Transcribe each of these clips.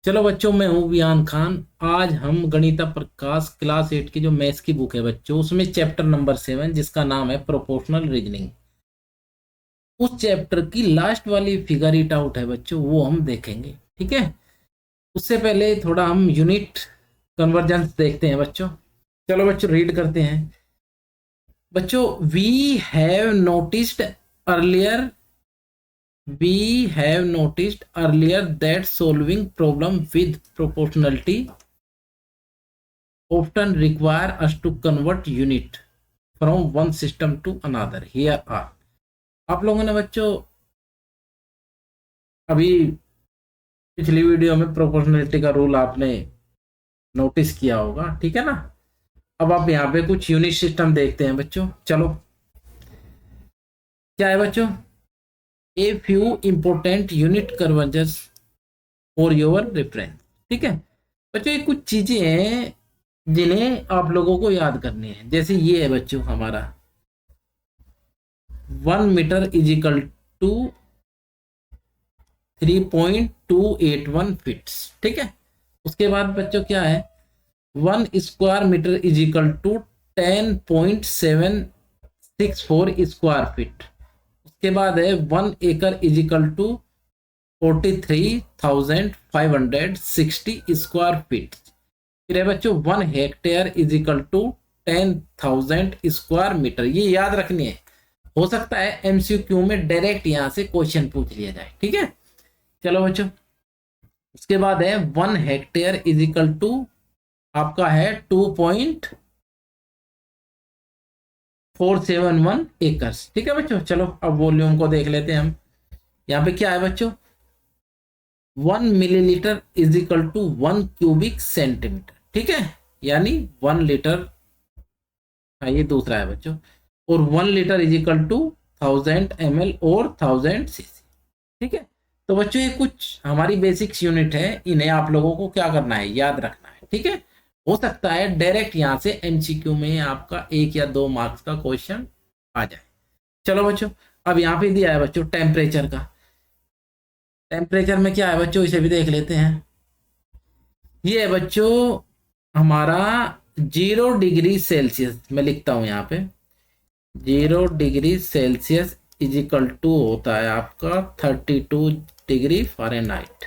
चलो बच्चों, मैं हूँ वियान खान। आज हम गणिता प्रकाश क्लास 8 की जो मैथ्स की बुक है बच्चों, उसमें चैप्टर नंबर 7 जिसका नाम है प्रोपोर्शनल रीजनिंग, उस चैप्टर की लास्ट वाली फिगर इट आउट है बच्चों, वो हम देखेंगे। ठीक है। उससे पहले थोड़ा हम यूनिट कन्वर्जेंस देखते हैं बच्चों। चलो बच्चों, रीड करते हैं। बच्चों, earlier we have noticed earlier that solving problem with proportionality often require us to convert unit from one system to another. Here are, आप लोगों ने बच्चों अभी पिछली वीडियो में प्रोपोर्शनलिटी का रूल आपने नोटिस किया होगा, ठीक है ना। अब आप यहाँ पे कुछ यूनिट सिस्टम देखते हैं बच्चों। चलो, क्या है बच्चों? A few important unit convergence for your reference. ठीक है बच्चों, ये कुछ चीजें हैं जिन्हें आप लोगों को याद करनी है। जैसे ये है बच्चों हमारा 1 metre is equal to 3.281 feets. ठीक है। उसके बाद बच्चों क्या है, 1 square metre is equal to 10.764 square feet. उसके बाद है 1 एकड़ is equal to 43,560 square feet. फिर है बच्चों 1 hectare is equal to 10,000 square metre. ये याद रखनी है, हो सकता है एमसीक्यू में डायरेक्ट यहां से क्वेश्चन पूछ लिया जाए। ठीक है। चलो बच्चों, उसके बाद है 1 हेक्टेयर इज इक्वल टू आपका है 2.471 एकर्स। ठीक है बच्चों। चलो अब वॉल्यूम को देख लेते हैं हम। यहाँ पे क्या है बच्चों, 1 millilitre is equal to 1 cubic centimetre. ठीक है, यानी 1 लीटर। हाँ, ये दूसरा है बच्चों। और 1 litre is equal to 1000 ml और 1000 cc। ठीक है। तो बच्चों, ये कुछ हमारी बेसिक्स यूनिट है, इन्हें आप लोगों को क्या करना है, याद रखना है। ठीक है। हो सकता है डायरेक्ट यहां से एमसीक्यू में आपका 1 या 2 मार्क्स का क्वेश्चन आ जाए। चलो बच्चों, अब यहाँ पे दिया है बच्चों टेम्परेचर का। टेम्परेचर में क्या है बच्चों, इसे भी देख लेते हैं। ये है बच्चों हमारा 0 डिग्री सेल्सियस। मैं लिखता हूं यहाँ पे 0 degree Celsius is equal to होता है आपका 32 डिग्री फ़ारेनहाइट।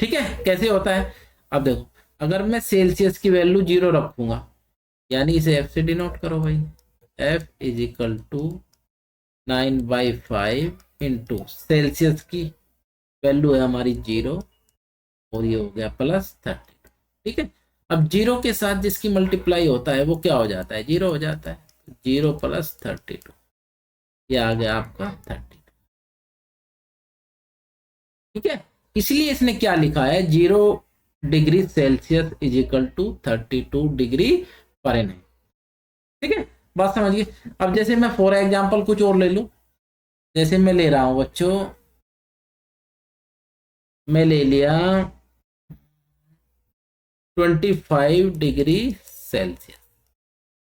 ठीक है। कैसे होता है, अब देखो, अगर मैं सेल्सियस की वैल्यू 0 रखूंगा, यानी इसे एफ से डिनोट करो भाई। F is equal to 9/5 into Celsius की वैल्यू है हमारी 0, और ये हो गया +30। ठीक है। अब 0 के साथ जिसकी मल्टीप्लाई होता है वो क्या हो जाता है, 0 हो जाता है। 0 + 32, ये आ गया आपका 30। ठीक है। इसलिए इसने क्या लिखा है, 0 degree Celsius is equal to 32 degree Fahrenheit. ठीक है, बात समझिए। अब जैसे मैं फॉर एग्जाम्पल कुछ और ले लूं, जैसे मैं ले रहा हूं बच्चों, मैं ले लिया 25 डिग्री सेल्सियस।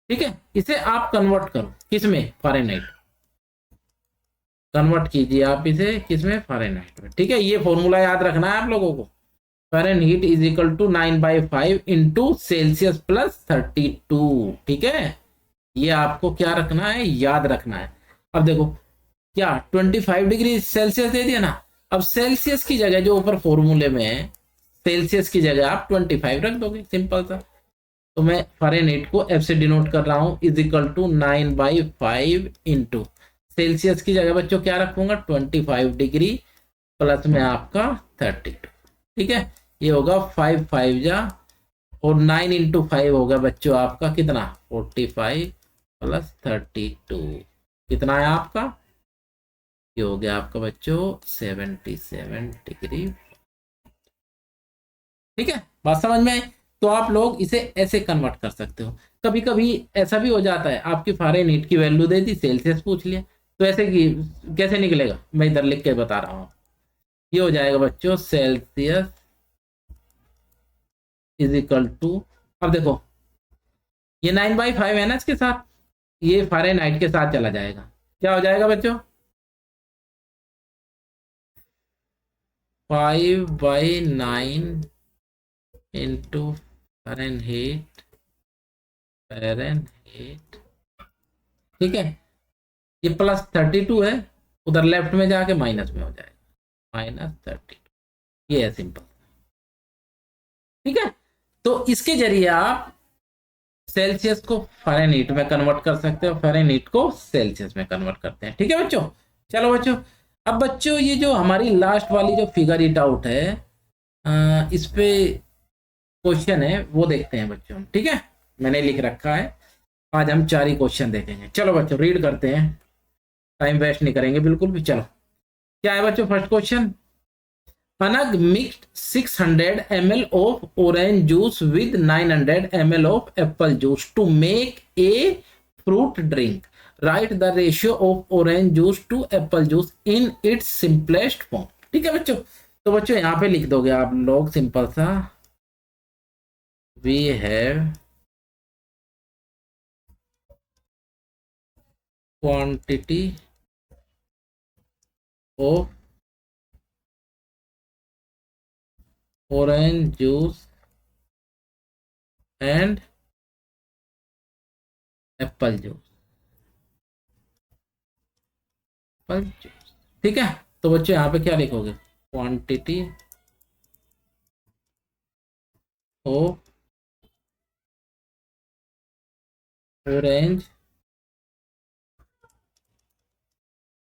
ठीक है, इसे आप कन्वर्ट करो किसमें, फ़ारेनहाइट। कन्वर्ट कीजिए आप इसे किसमें, फ़ारेनहाइट में। ठीक है, ये फॉर्मूला याद रखना है आप लोगों को। Fahrenheit is equal to 9/5 into Celsius +32। ठीक है, ये आपको क्या रखना है, याद रखना है। अब देखो, क्या 25 डिग्री सेल्सियस दे दिया ना। अब सेल्सियस की जगह जो ऊपर फॉर्मूले में है, सेल्सियस की जगह आप 25 रख दोगे, सिंपल सा। तो मैं फ़ारेनहीट को एफ से डिनोट कर रहा हूं, is equal to 9/5 into Celsius की जगह बच्चों क्या रखूंगा, 25 डिग्री प्लस में आपका 32। ठीक है, ये होगा 5 5 जा, और 9 × 5 होगा बच्चों आपका कितना, 45 + 32। कितना है आपका, ये हो गया आपका बच्चों 77 डिग्री। ठीक है, बात समझ में आई। तो आप लोग इसे ऐसे कन्वर्ट कर सकते हो। कभी कभी ऐसा भी हो जाता है, आपकी फ़ारेनहीट की वैल्यू दे दी, सेल्सियस पूछ लिया, तो ऐसे की कैसे निकलेगा, मैं इधर लिख के बता रहा हूँ। ये हो जाएगा बच्चों सेल्सियस इज इक्वल टू, अब देखो ये 9/5 है ना, इसके साथ ये फ़ारेनहाइट के साथ चला जाएगा, क्या हो जाएगा बच्चों, 5/9 इंटू फ़ारेनहीट, फ़ारेनहीट, ठीक है। ये +32 है, उधर लेफ्ट में जाके माइनस में हो जाएगा, -32। ये है सिंपल, ठीक है। तो इसके जरिए आप सेल्सियस को फ़ारेनहीट में कन्वर्ट कर सकते हो, फ़ारेनहीट को सेल्सियस में कन्वर्ट करते हैं, ठीक है बच्चों। चलो बच्चों, अब बच्चों ये जो हमारी लास्ट वाली जो फिगर इट आउट है, इस पे क्वेश्चन है वो देखते हैं बच्चों, ठीक है। मैंने लिख रखा है, आज हम 4 ही क्वेश्चन देखेंगे। चलो बच्चों रीड करते हैं, टाइम वेस्ट नहीं करेंगे बिल्कुल भी। चलो, क्या है बच्चों first question. Anag mixed 600 ml of orange juice with 900 ml of apple juice to make a fruit drink. Write the ratio of orange juice to apple juice in its simplest form. ठीक है बच्चों, तो बच्चों यहाँ पे लिख दोगे आप लोग सिंपल सा, we have quantity of orange juice and apple juice, apple juice, ठीक है। तो बच्चों यहाँ पे क्या लिखोगे, क्वांटिटी ऑफ ऑरेंज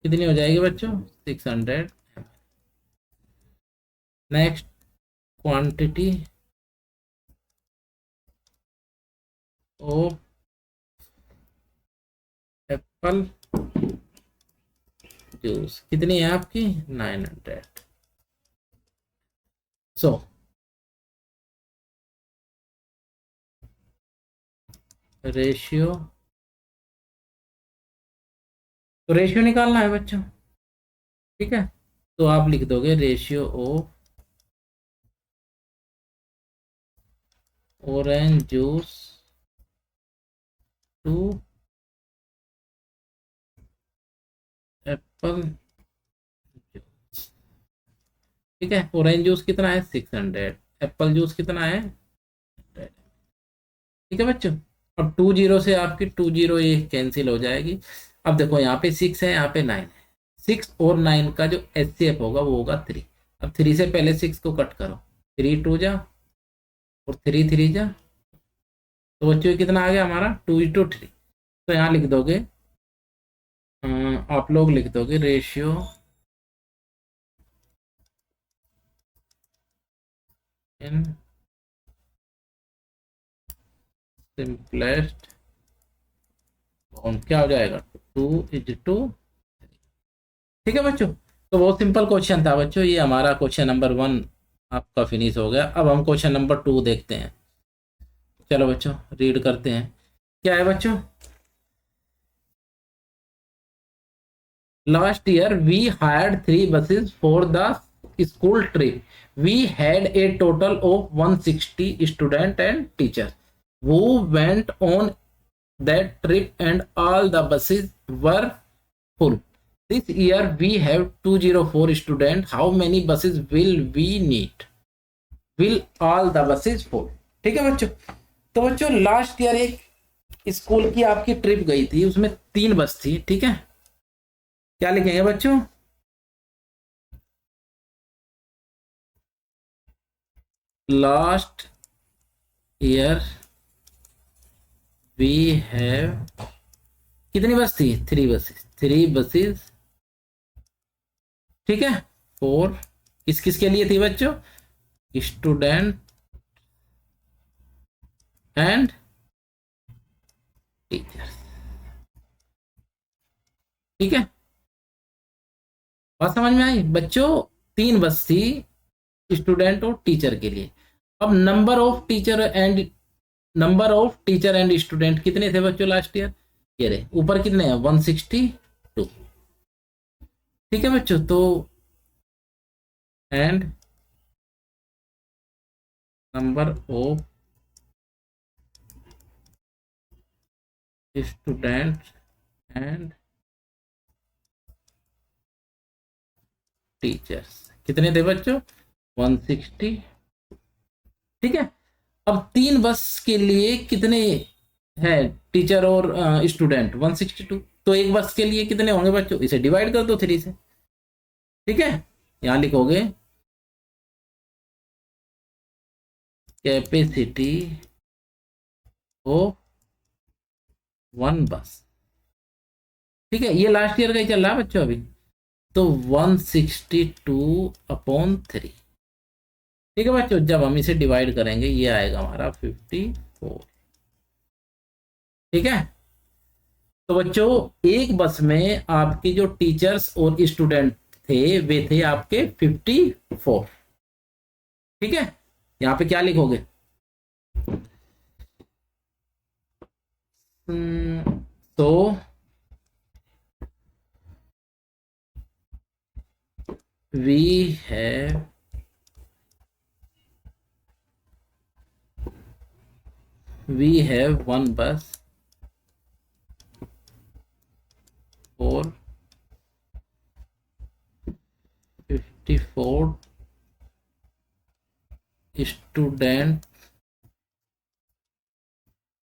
कितनी हो जाएगी बच्चों, 600। Next, quantity of Apple juice कितनी है आपकी, 900। सो रेशियो, तो रेशियो निकालना है बच्चों, ठीक है। तो आप लिख दोगे ratio of orange juice to apple juice, ठीक है। ऑरेंज जूस कितना है, 600, एप्पल जूस कितना है, 100, ठीक है बच्चों। अब 20 से आपकी 20 ये कैंसिल हो जाएगी। अब देखो यहाँ पे 6 है, यहाँ पे 9 है, 6 और 9 का जो HCF होगा वो होगा 3। अब 3 से पहले 6 को कट करो, 3 2 जा और 3 3 जा, तो बच्चों ये कितना आ गया हमारा, 2:3। तो यहाँ लिख दोगे, आप लोग लिख दोगे रेशियो इन सिंपलेस्ट फॉर्म, क्या हो जाएगा, 2:3, ठीक है बच्चों। तो बहुत सिंपल क्वेश्चन था बच्चों, ये हमारा क्वेश्चन नंबर 1 आपका फिनिश हो गया। अब हम क्वेश्चन नंबर 2 देखते हैं। चलो बच्चों रीड करते हैं, क्या है बच्चों। Last year we hired 3 buses for the school trip, we had a total of 160 student and teacher who went on that trip and all the buses were full. This year we have 204 students. How many buses will we need? Will all the buses full? ठीक है बच्चों। तो बच्चों last year एक school की आपकी trip गई थी, उसमें 3 बस थी, ठीक है। क्या लिखेंगे बच्चों, लास्ट ईयर वी हैव, कितनी बस थी, 3 बसेस, 3 बसेस, ठीक है। 4 किस किस के लिए थी बच्चों, स्टूडेंट एंड टीचर, ठीक है। बात समझ में आई बच्चों, 3 बस थी स्टूडेंट और टीचर के लिए। अब number of teacher and student कितने थे बच्चों लास्ट ईयर, ये रहे ऊपर कितने हैं, 162, ठीक है बच्चों। तो and number of student and teachers कितने थे बच्चों, 160, ठीक है। अब 3 बस के लिए कितने है टीचर और स्टूडेंट? 162। तो एक बस के लिए कितने होंगे बच्चों? इसे डिवाइड कर दो 3 से। ठीक है, यहां लिखोगे कैपेसिटी ऑफ 1 बस। ठीक है, ये लास्ट ईयर का ही चल रहा है बच्चों अभी। तो 162/3। ठीक है बच्चों, जब हम इसे डिवाइड करेंगे ये आएगा हमारा 54। ठीक है, तो बच्चों एक बस में आपके जो टीचर्स और स्टूडेंट थे वे थे आपके 54। ठीक है, यहाँ पे क्या लिखोगे? तो we have one bus for 54 students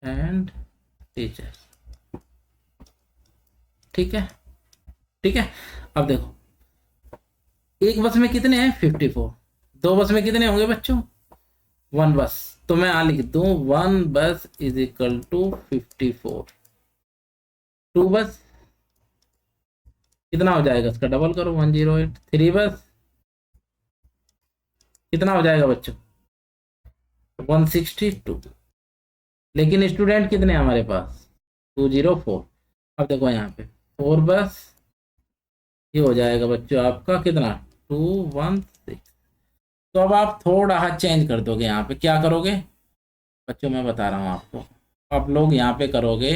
and teachers। ठीक है, ठीक है। अब देखो एक बस में कितने हैं? 54। 2 बस में कितने होंगे बच्चों? 1 बस। तो मैं आ लिख दूं 1 बस इज इक्वल टू 54। 2 बस कितना हो जाएगा? इसका डबल करो 108। 3 बस कितना हो जाएगा बच्चों? 162। लेकिन स्टूडेंट कितने हैं हमारे पास? 204। अब देखो यहाँ पे 4 बस ये हो जाएगा बच्चों आपका कितना? 216। तो अब आप थोड़ा हाथ चेंज कर दोगे। यहाँ पे क्या करोगे बच्चों? मैं बता रहा हूँ आपको। आप लोग यहाँ पे करोगे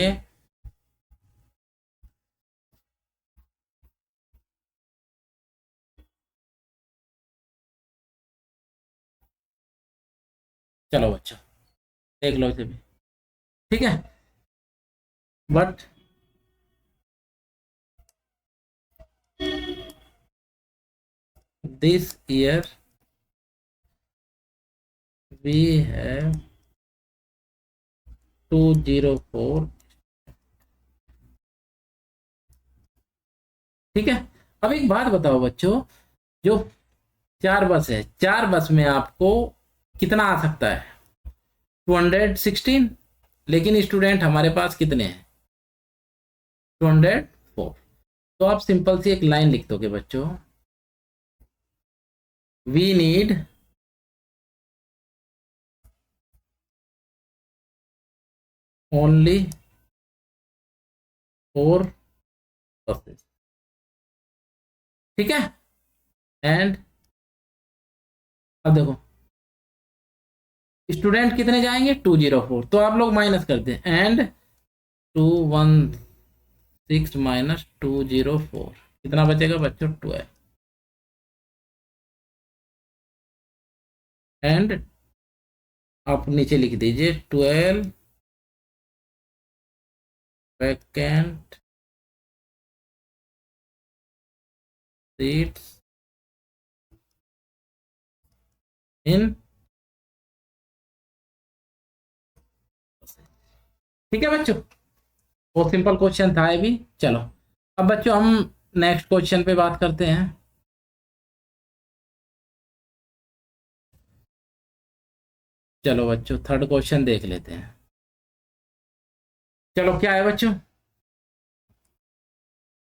चलो बच्चों देख लो इसे भी। ठीक है, but this year we have 204। ठीक है, अब एक बात बताओ बच्चों, जो 4 बस है 4 बस में आपको कितना आ सकता है? 216। लेकिन स्टूडेंट हमारे पास कितने हैं? 204। तो आप सिंपल सी एक लाइन लिख दोगे बच्चों, वी नीड ओनली 4 बसेस। ठीक है, एंड अब देखो स्टूडेंट कितने जाएंगे? 204। तो आप लोग माइनस कर दें, एंड 216 माइनस 204 कितना बचेगा बच्चों? 12। एंड आप नीचे लिख दीजिए 12 वैकेंट सीट्स इन। ठीक है बच्चों, बहुत सिंपल क्वेश्चन था ये भी। चलो अब बच्चों हम नेक्स्ट क्वेश्चन पे बात करते हैं। चलो बच्चों थर्ड क्वेश्चन देख लेते हैं। चलो क्या है बच्चों?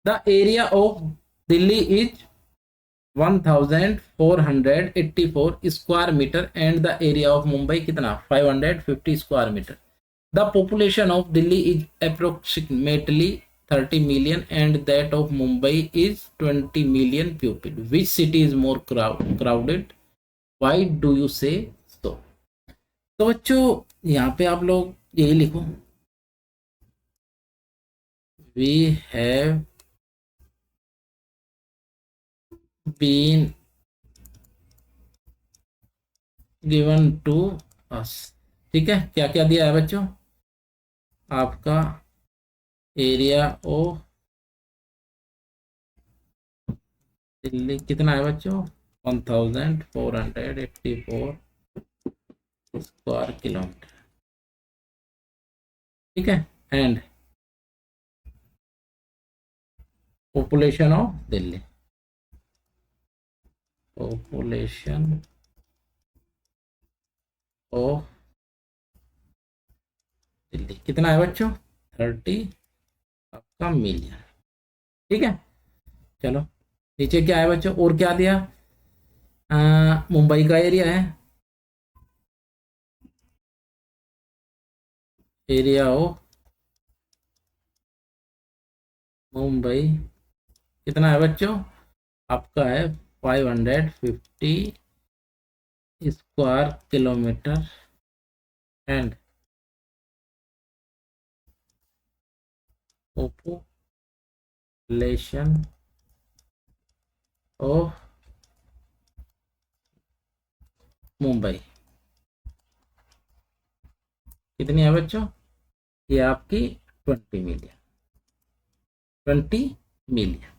The area of Delhi is 1484 square metre and the area of Mumbai कितना? 550 square metre. The population of Delhi is approximately 30 million and that of Mumbai is 20 million people. Which city is more crowded? Why do you say so? तो बच्चों यहाँ पे आप लोग यही लिखो, we have been given to us। ठीक है, क्या क्या दिया है बच्चों? आपका एरिया ऑफ दिल्ली कितना है बच्चों? 1484 स्क्वायर किलोमीटर, ठीक है। And population of Delhi, population of Delhi कितना है बच्चों, 30 आपका मिलियन, ठीक है। चलो नीचे क्या है बच्चों, और क्या दिया, मुंबई का एरिया है, एरिया ऑफ मुंबई कितना है बच्चों, आपका है 550 square kilometre and population of Mumbai कितनी है बच्चों, ये आपकी 20 मिलियन, 20 मिलियन,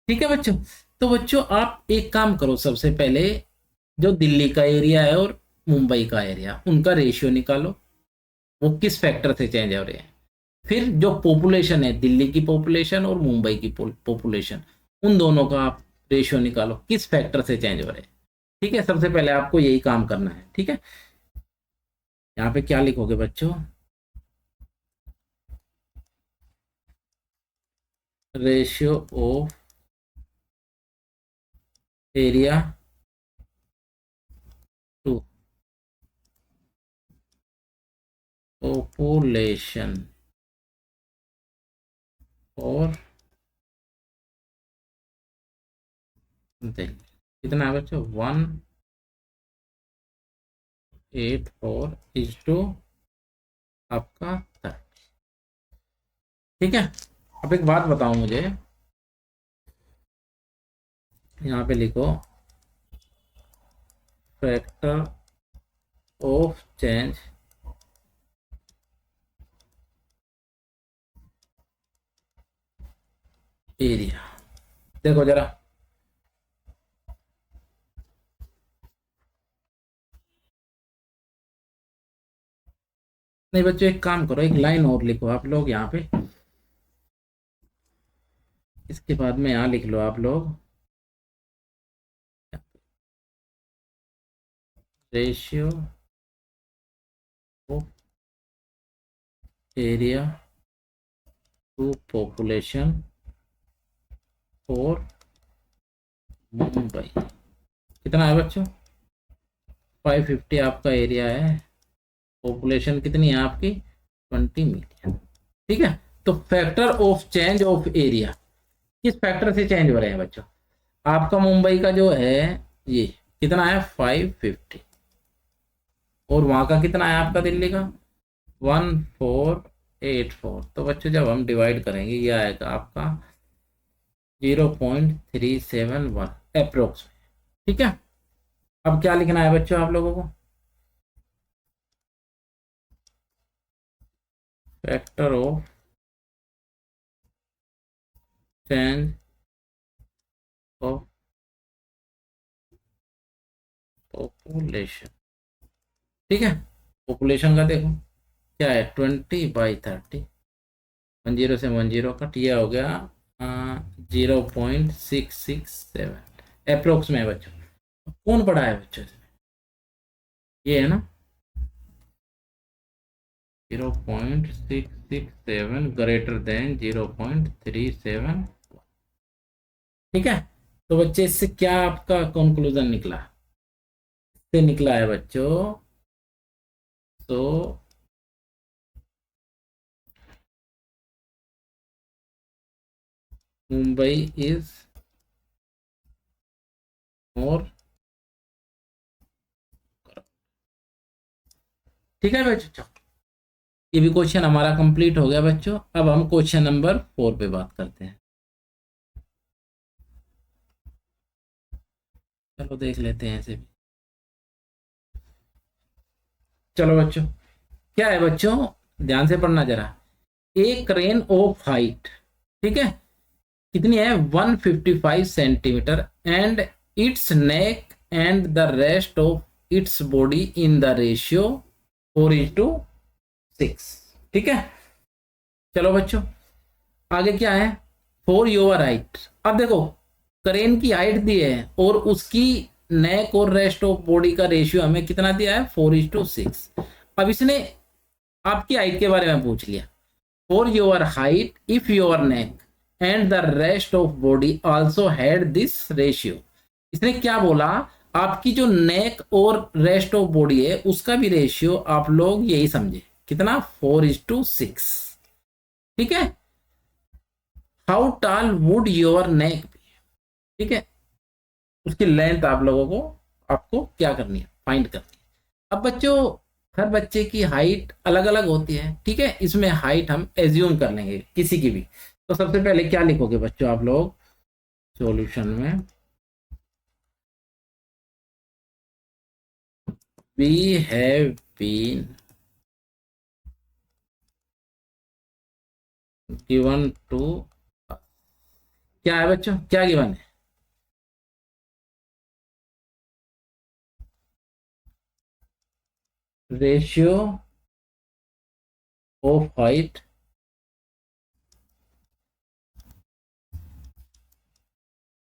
ठीक है बच्चों। तो बच्चों आप एक काम करो, सबसे पहले जो दिल्ली का एरिया है और मुंबई का एरिया, उनका रेशियो निकालो, वो किस फैक्टर से चेंज हो रहे हैं। फिर जो पॉपुलेशन है, दिल्ली की पॉपुलेशन और मुंबई की पॉपुलेशन, उन दोनों का आप रेशियो निकालो, किस फैक्टर से चेंज हो रहे हैं, ठीक है। सबसे पहले आपको यही काम करना है, ठीक है। यहाँ पे क्या लिखोगे बच्चों, ratio of area to population और कितना है बच्चों, 184 आपका 30, ठीक है। अब एक बात बताओ मुझे, यहाँ पे लिखो फैक्टर ऑफ चेंज एरिया, देखो जरा, नहीं बच्चों एक काम करो, एक लाइन और लिखो आप लोग यहाँ पे, इसके बाद में यहाँ लिख लो आप लोग, ratio of area to population for Mumbai कितना है बच्चों, 550 आपका एरिया है, पॉपुलेशन कितनी है आपकी, 20 मिलियन, ठीक है। तो factor of change of area किस फैक्टर से चेंज हो रहे हैं बच्चों, आपका मुंबई का जो है ये कितना है 550, और वहां का कितना है आपका दिल्ली का 1484, तो बच्चों जब हम डिवाइड करेंगे ये आएगा आपका 0.371 अप्रोक्स, ठीक है। अब क्या लिखना है बच्चों आप लोगों को, factor of change of population, ठीक है। पॉपुलेशन का देखो क्या है, 20/30, 10 से 10 कट, ये हो गया 0.667 अप्रोक्स में है बच्चों। कौन बड़ा है बच्चों इसमें, ये है ना 0.667 ग्रेटर देन 0.371, ठीक है। तो बच्चे इससे क्या आपका कंक्लूजन निकला, इससे निकला है बच्चों, तो मुंबई इज मोर, ठीक है बच्चों। ये भी क्वेश्चन हमारा कंप्लीट हो गया बच्चों। अब हम क्वेश्चन नंबर 4 पे बात करते हैं, चलो देख लेते हैं इसे भी। चलो बच्चों क्या है बच्चों, ध्यान से पढ़ना जरा, एक क्रेन ऑफ हाइट, ठीक है, कितनी है 155 centimetre and it's neck and the rest of its body in the ratio 4:6। ठीक है, चलो बच्चों आगे क्या है, फॉर योर हाइट। अब देखो क्रेन की हाइट दी है और उसकी नेक और रेस्ट ऑफ बॉडी का रेशियो हमें कितना दिया है, 4:6। अब इसने आपकी हाइट के बारे में पूछ लिया, for your height if your neck and the rest of body also had this ratio. इसने क्या बोला, आपकी जो नेक और रेस्ट ऑफ बॉडी है उसका भी रेशियो आप लोग यही समझे, कितना, 4:6। ठीक है, हाउ टाल वुड योर नेक बी। ठीक है, उसकी लेंथ आप लोगों को आपको क्या करनी है, फाइंड करनी है। अब बच्चों हर बच्चे की हाइट अलग अलग होती है। ठीक है, इसमें हाइट हम एज्यूम कर लेंगे किसी की भी। तो सबसे पहले क्या लिखोगे बच्चों आप लोग सॉल्यूशन में, we have been given to, क्या है बच्चों, क्या गिवन है, ratio of height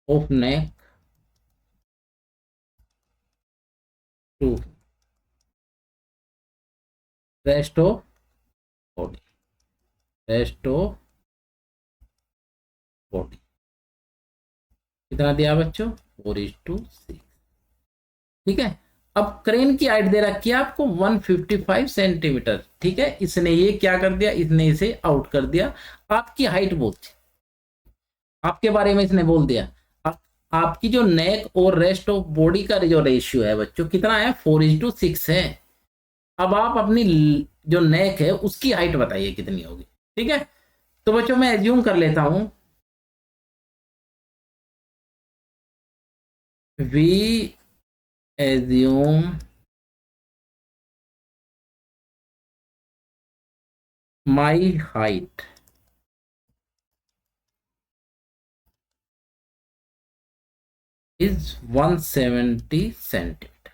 of neck to rest of body, rest of body कितना दिया बच्चों, 4:6। ठीक है, अब क्रेन की हाइट दे रखी है आपको 155 सेंटीमीटर। ठीक है, इसने ये क्या कर दिया, इसने इसे आउट कर दिया, आपकी हाइट बोलती, आपके बारे में इसने बोल दिया। आपकी जो नेक और रेस्ट ऑफ बॉडी का जो रेशियो है बच्चों कितना है, 4:6 है। अब आप अपनी जो नेक है उसकी हाइट बताइए कितनी होगी। ठीक है, तो बच्चों मैं एज्यूम कर लेता हूं, we assume my height is 170 centimetre.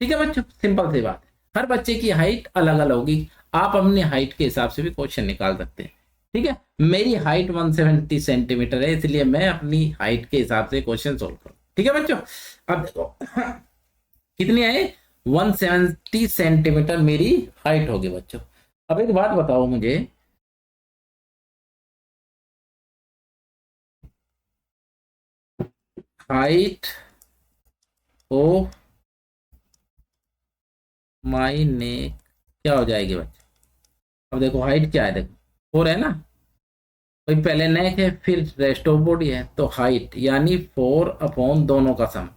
ठीक है बच्चों, सिंपल सी बात है, हर बच्चे की हाइट अलग अलग होगी, आप अपनी हाइट के हिसाब से भी क्वेश्चन निकाल सकते हैं। ठीक है, मेरी हाइट 170 सेंटीमीटर है, इसलिए मैं अपनी हाइट के हिसाब से क्वेश्चन सोल्व करूँ। ठीक है बच्चों, अब देखो कितनी है, 170 सेंटीमीटर मेरी हाइट होगी बच्चों। अब एक बात बताओ मुझे, हाइट ऑफ माई नेक क्या हो जाएगी बच्चों। अब देखो हाइट क्या है, देखो 4 है ना, भाई पहले नेक है फिर रेस्ट ऑफ बॉडी है, तो हाइट यानी 4 दोनों का सम,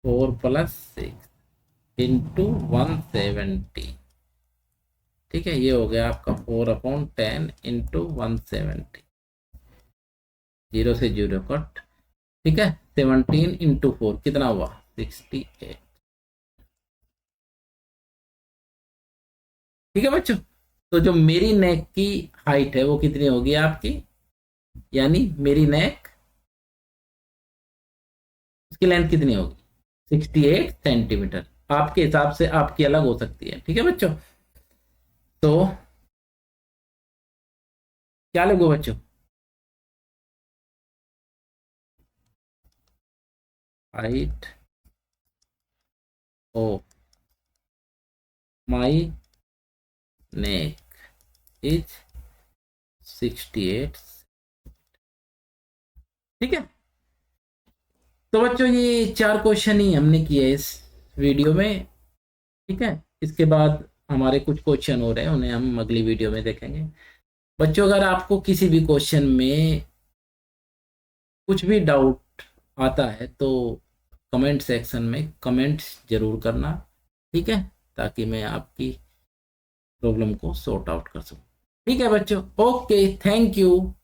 4+6 इंटू 170। ठीक है, ये हो गया आपका 4/10 इंटू 170, 0 से 0 कट। ठीक है, 17 इंटू 4 कितना हुआ, 68। ठीक है बच्चों, तो जो मेरी नेक की हाइट है वो कितनी होगी आपकी, यानी मेरी नेक उसकी लेंथ कितनी होगी, 68 सेंटीमीटर। आपके हिसाब से आपकी अलग हो सकती है। ठीक है बच्चों, तो क्या लोगे बच्चों, height of my neck is 68। ठीक है, तो बच्चों ये 4 क्वेश्चन ही हमने किए इस वीडियो में। ठीक है, इसके बाद हमारे कुछ क्वेश्चन हो रहे हैं, उन्हें हम अगली वीडियो में देखेंगे। बच्चों अगर आपको किसी भी क्वेश्चन में कुछ भी डाउट आता है तो कमेंट सेक्शन में कमेंट्स जरूर करना। ठीक है, ताकि मैं आपकी प्रॉब्लम को सॉर्ट आउट कर सकूं। ठीक है बच्चों, ओके, थैंक यू।